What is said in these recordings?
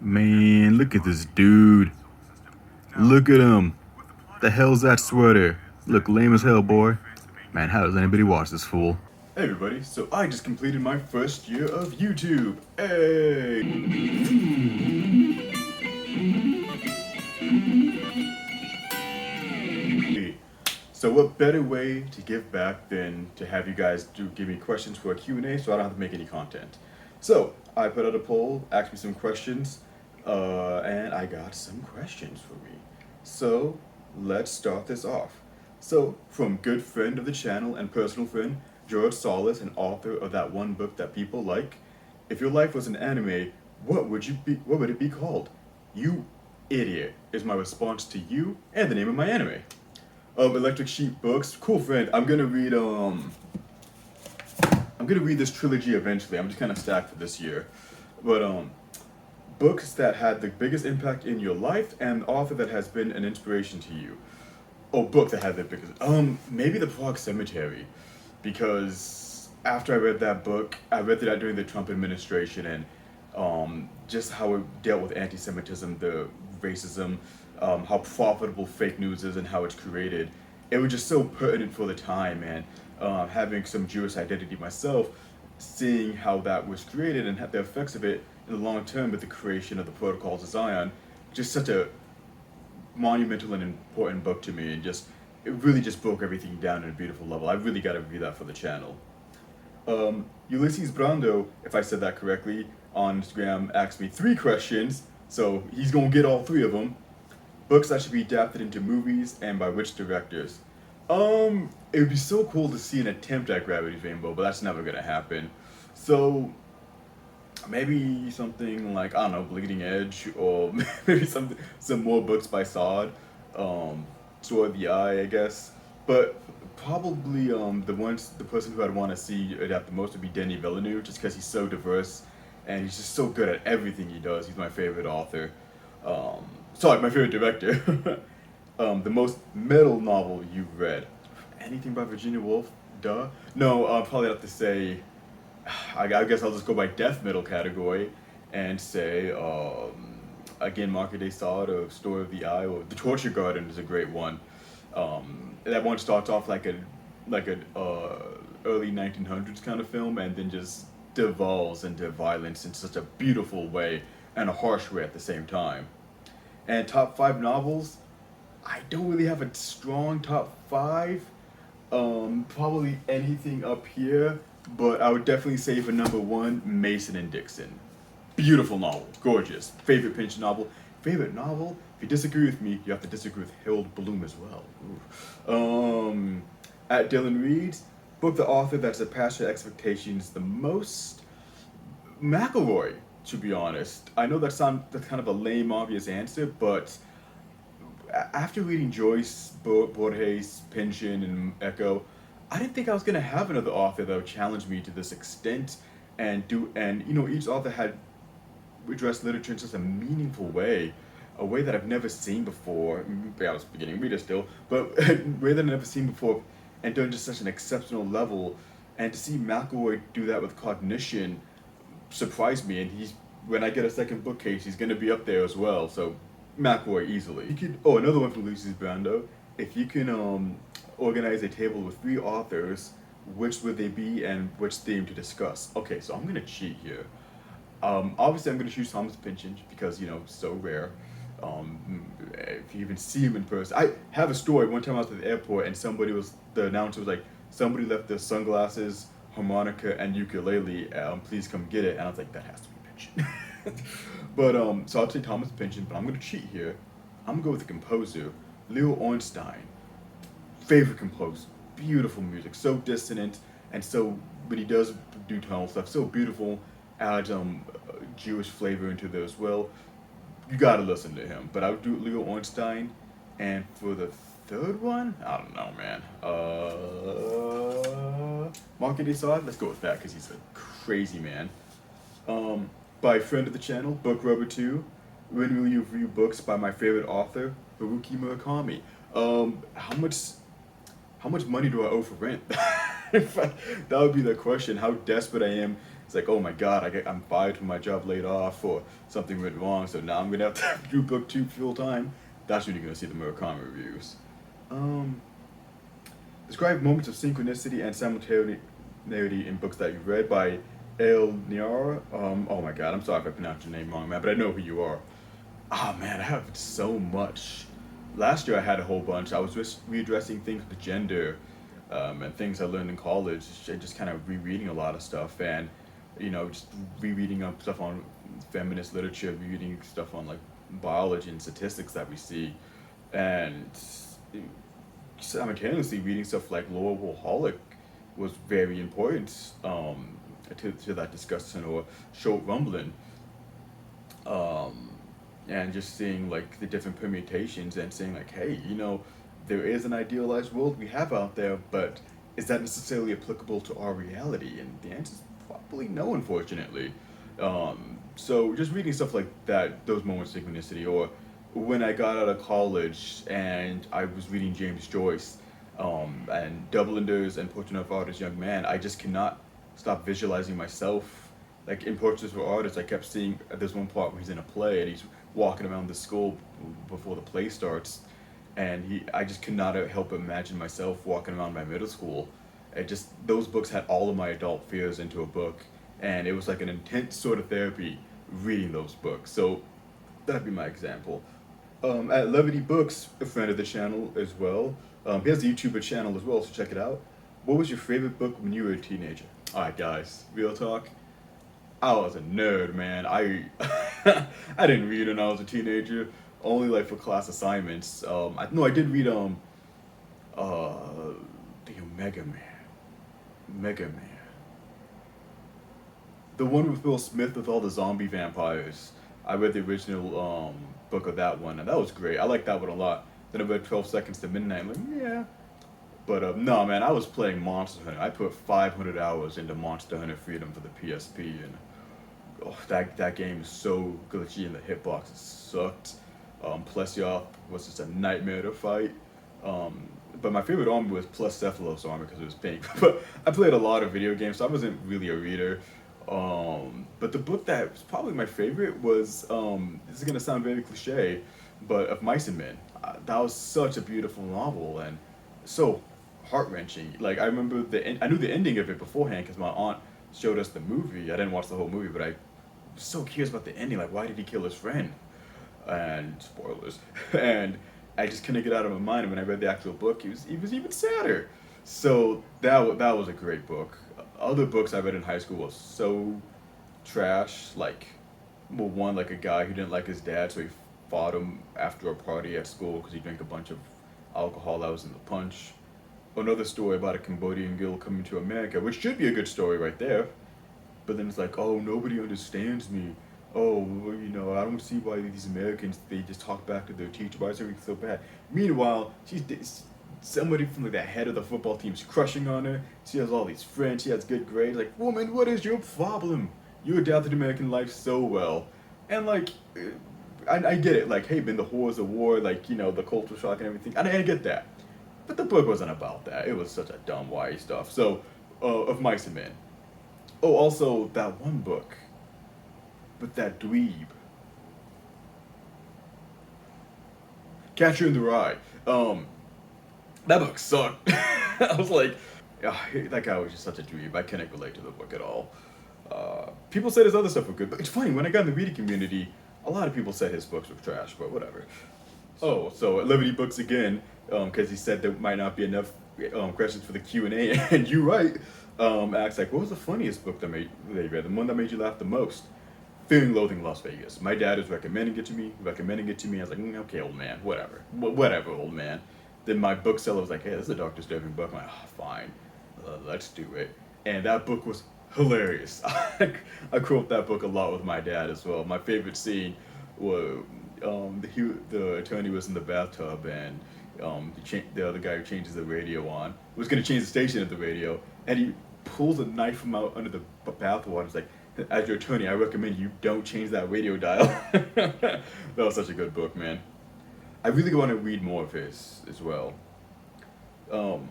Man, look at this dude. Look at him. The hell's that sweater? Look lame as hell, boy. Man, how does anybody watch this fool? Hey everybody, so I just completed my first year of YouTube. Hey! So what better way to give back than to have you guys give me questions for a Q&A so I don't have to make any content. So I put out a poll, asked me some questions, and I got some questions for me. So let's start this off. So from good friend of the channel and personal friend, George Solis, and author of that one book that people like, if your life was an anime, what would it be called? You idiot is my response to you and the name of my anime. Electric Sheep Books. Cool friend. I'm gonna read this trilogy eventually. I'm just kinda stacked for this year. But books that had the biggest impact in your life and author that has been an inspiration to you. Oh, book that had the biggest maybe The Prague Cemetery. Because after I read that book, I read that during the Trump administration, and just how it dealt with anti-Semitism, the racism, how profitable fake news is and how it's created. It was just so pertinent for the time, and having some Jewish identity myself, seeing how that was created and the effects of it in the long term with the creation of the Protocols of Zion, just such a monumental and important book to me, and it really just broke everything down in a beautiful level. I really got to review that for the channel. Ulysses Brando, if I said that correctly, on Instagram asked me 3 questions, so he's gonna get all 3 of them. Books that should be adapted into movies and by which directors? It would be so cool to see an attempt at Gravity's Rainbow, but that's never gonna happen. So maybe something like, I don't know, Bleeding Edge, or maybe some more books by Sod, Sword of the Eye, I guess. But probably the person who I'd want to see adapt the most would be Denis Villeneuve, just because he's so diverse and he's just so good at everything he does. He's my favorite author. Sorry, my favorite director. The most metal novel you've read? Anything by Virginia Woolf? Duh. No, I'll probably have to say, I guess I'll just go by death metal category and say, again, Market de Sade or Story of the Eye, or The Torture Garden is a great one. That one starts off like an early 1900s kind of film, and then just devolves into violence in such a beautiful way and a harsh way at the same time. And top 5 novels, I don't really have a strong top 5. Probably anything up here, but I would definitely say for number 1, Mason and Dixon. Beautiful novel, gorgeous. Favorite Pinch novel. Favorite novel? If you disagree with me, you have to disagree with Harold Bloom as well. At Dylan Reed's, book the author that surpassed your expectations the most. McElroy, to be honest. I know that's kind of a lame, obvious answer, but after reading Joyce, Borges, Pynchon, and Echo, I didn't think I was gonna have another author that would challenge me to this extent, and each author had addressed literature in such a meaningful way, a way that I've never seen before. I was a beginning reader still, but a way that I've never seen before, and done just such an exceptional level. And to see McElroy do that with Cognition surprised me, and when I get a second bookcase, he's gonna be up there as well. So McElroy easily. Another one from Ulysses Brando. If you can organize a table with 3 authors, which would they be and which theme to discuss? Okay, so I'm gonna cheat here. Obviously I'm gonna choose Thomas Pynchon because, so rare. If you even see him in person. I have a story. One time I was at the airport and the announcer was like, somebody left their sunglasses, harmonica, and ukulele, please come get it. And I was like, that has to be Pynchon. But, so I'll say Thomas Pynchon, but I'm gonna cheat here. I'm gonna go with the composer, Leo Ornstein. Favorite composer. Beautiful music, so dissonant, and when he does do tonal stuff, so beautiful, adds Jewish flavor into there as well. You gotta listen to him. But I would do Leo Ornstein, and for the third one, I don't know, man. Market de Sade, let's go with that, because he's a crazy man. By friend of the channel, Book Rubber 2, when will you review books by my favorite author, Haruki Murakami? How much money do I owe for rent? That would be the question. How desperate I am It's like, oh my god, I'm fired from my job, laid off, or something went wrong, so now I'm gonna have to do book two full time. That's when you're gonna see the Murakami reviews. Um, Describe moments of synchronicity and simultaneity in books that you've read by El Niara. Oh my god, I'm sorry if I pronounced your name wrong, man, but I know who you are. Ah, man, I have so much. Last year I had a whole bunch. I was just readdressing things with gender, and things I learned in college. Just kind of rereading a lot of stuff, and just rereading up stuff on feminist literature, rereading stuff on like biology and statistics that we see, and simultaneously reading stuff like Laura Holick was very important, to that discussion, or Short Rumbling, um, and just seeing like the different permutations and saying like, hey, there is an idealized world we have out there, but is that necessarily applicable to our reality? And the answer is probably no, unfortunately. So just reading stuff like that, those moments of synchronicity, or when I got out of college and I was reading James Joyce, and Dubliners and Portrait of Artist Young Man, I just cannot stop visualizing myself. Like in Portraits for Artists, I kept seeing there's one part where he's in a play and he's walking around the school before the play starts, and I just could not help but imagine myself walking around my middle school. It just those books had all of my adult fears into a book, and it was like an intense sort of therapy reading those books. So that'd be my example. At Levity Books, a friend of the channel as well. He has a YouTuber channel as well, so check it out. What was your favorite book when you were a teenager? Alright, guys, real talk. I was a nerd, man. I didn't read when I was a teenager, only like for class assignments. I did read uh the Mega Man, the one with Will Smith with all the zombie vampires. I read the original book of that one, and that was great. I liked that one a lot. Then I read 12 Seconds to Midnight. I'm like, yeah. But no, man, I was playing Monster Hunter. I put 500 hours into Monster Hunter Freedom for the PSP, and oh, that game is so glitchy, and the hitboxes sucked. Plesioth was just a nightmare to fight. But my favorite army was Plecephalos armor because it was pink. But I played a lot of video games, so I wasn't really a reader. But the book that was probably my favorite was, this is gonna sound very cliche, but Of Mice and Men. That was such a beautiful novel and so heart wrenching. Like I remember I knew the ending of it beforehand because my aunt showed us the movie. I didn't watch the whole movie, but I was so curious about the ending. Like, why did he kill his friend? And spoilers. And I just couldn't get out of my mind. And when I read the actual book, he was even sadder. So that was a great book. Other books I read in high school was so trash. Like, well, one like a guy who didn't like his dad, so he fought him after a party at school because he drank a bunch of alcohol that was in the punch. Another story about a Cambodian girl coming to America, which should be a good story right there. But then it's like, oh, nobody understands me. Oh, well, I don't see why these Americans, they just talk back to their teacher. Why is everything so bad? Meanwhile, somebody from like the head of the football team's crushing on her. She has all these friends. She has good grades. Like, woman, what is your problem? You adapted American life so well. And like, I get it. Like, hey, been the horrors of war, like, the cultural shock and everything. I get that. But the book wasn't about that. It was such a dumb, why stuff. So, Of Mice and Men. Oh, also that one book with that dweeb, Catcher in the Rye. That book sucked. I was like, ah, that guy was just such a dweeb. I couldn't relate to the book at all. People said his other stuff were good, but it's funny, when I got in the reading community, a lot of people said his books were trash, but whatever. Oh, so at Liberty Books again, because he said there might not be enough questions for the Q&A, and you're right. Asked like, what was the funniest book that you read? The one that made you laugh the most? Fear and Loathing in Las Vegas. My dad was recommending it to me. I was like, okay, old man, whatever. Whatever, old man. Then my bookseller was like, hey, this is a dark, disturbing book. I'm like, oh, fine, let's do it. And that book was hilarious. I quote that book a lot with my dad as well. My favorite scene was the attorney was in the bathtub, and the other guy who changes the radio on was going to change the station of the radio, and he pulls a knife from out under the bathwater. It's like, as your attorney, I recommend you don't change that radio dial. That was such a good book, man. I really want to read more of his as well. Oh,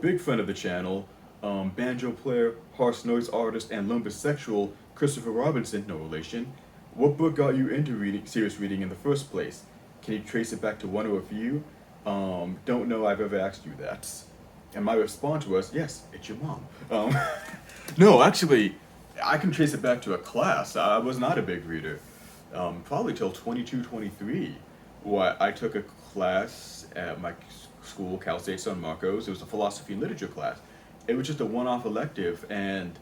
big friend of the channel. banjo player, harsh noise artist, and lumbosexual Christopher Robinson, no relation. What book got you into serious reading in the first place? Can you trace it back to one or a few? Don't know I've ever asked you that. And my response was, yes, it's your mom. No, actually, I can trace it back to a class. I was not a big reader. Probably till 22, 23. I took a class at my school, Cal State San Marcos. It was a philosophy and literature class. It was just a one-off elective, and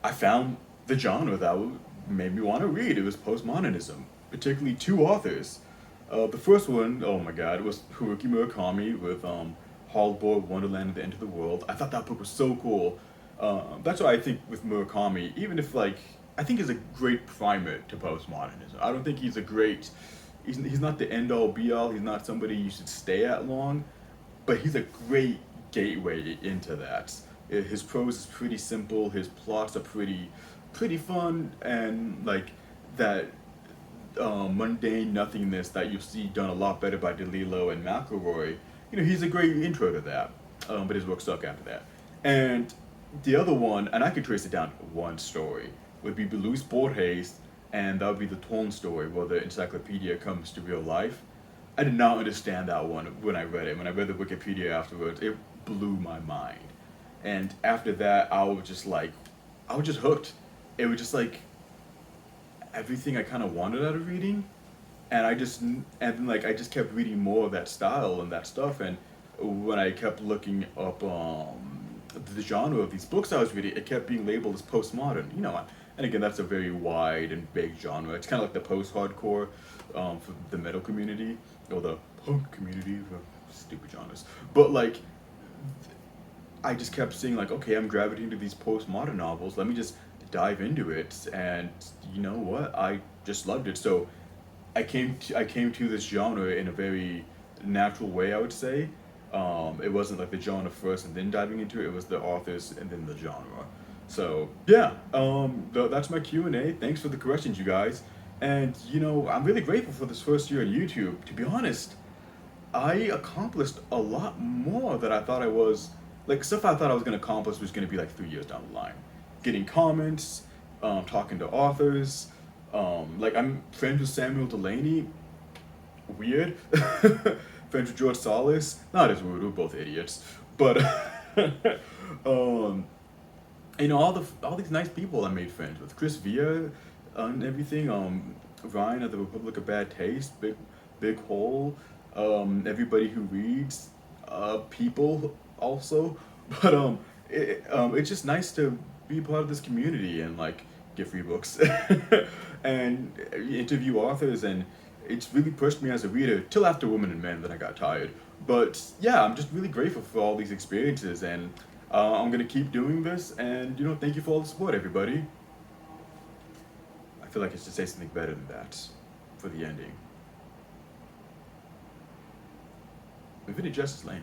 I found the genre that made me want to read. It was postmodernism, particularly two authors. The first one, oh my god, was Haruki Murakami with Hallboy, Wonderland, and the End of the World. I thought that book was so cool. That's why I think with Murakami, even if like, I think he's a great primer to postmodernism. I don't think he's a great, he's not the end all be all, he's not somebody you should stay at long, but he's a great gateway into that. His prose is pretty simple, his plots are pretty fun, and like that mundane nothingness that you see done a lot better by DeLillo and McElroy. You know, he's a great intro to that, but his work sucked after that. And the other one, and I could trace it down to one story, would be Luis Borges, and that would be the Toln story where the encyclopedia comes to real life. I did not understand that one when I read it. When I read the Wikipedia afterwards, it blew my mind. And after that, I was just hooked. It was just like everything I kind of wanted out of reading, and then like I just kept reading more of that style and that stuff. And when I kept looking up the genre of these books I was reading, it kept being labeled as postmodern. You know, and again, that's a very wide and big genre. It's kind of like the post-hardcore for the metal community or the punk community for stupid genres. But like, I just kept seeing like, okay, I'm gravitating to these postmodern novels. Let me just dive into it, and you know what? I just loved it. So I came to this genre in a very natural way, I would say. It wasn't like the genre first and then diving into it. It was the authors and then the genre. So yeah, that's my Q&A. Thanks for the questions, you guys. And you know, I'm really grateful for this first year on YouTube. To be honest, I accomplished a lot more than I thought I was. Like stuff I thought I was gonna accomplish was gonna be like 3 years down the line. Getting comments, talking to authors. Like I'm friends with Samuel Delaney. Weird. Friends with George Solis. Not as weird. We're both idiots. But you know, all these nice people I made friends with. Chris Villa and everything. Ryan of the Republic of Bad Taste. Big Hole. Everybody who reads. People also. But it's just nice to be part of this community and like get free books and interview authors, and it's really pushed me as a reader till after Women and Men, then I got tired. But yeah, I'm just really grateful for all these experiences, and I'm gonna keep doing this, and you know, thank you for all the support, everybody. I feel like I should say something better than that for the ending. Infinite Justice Lane.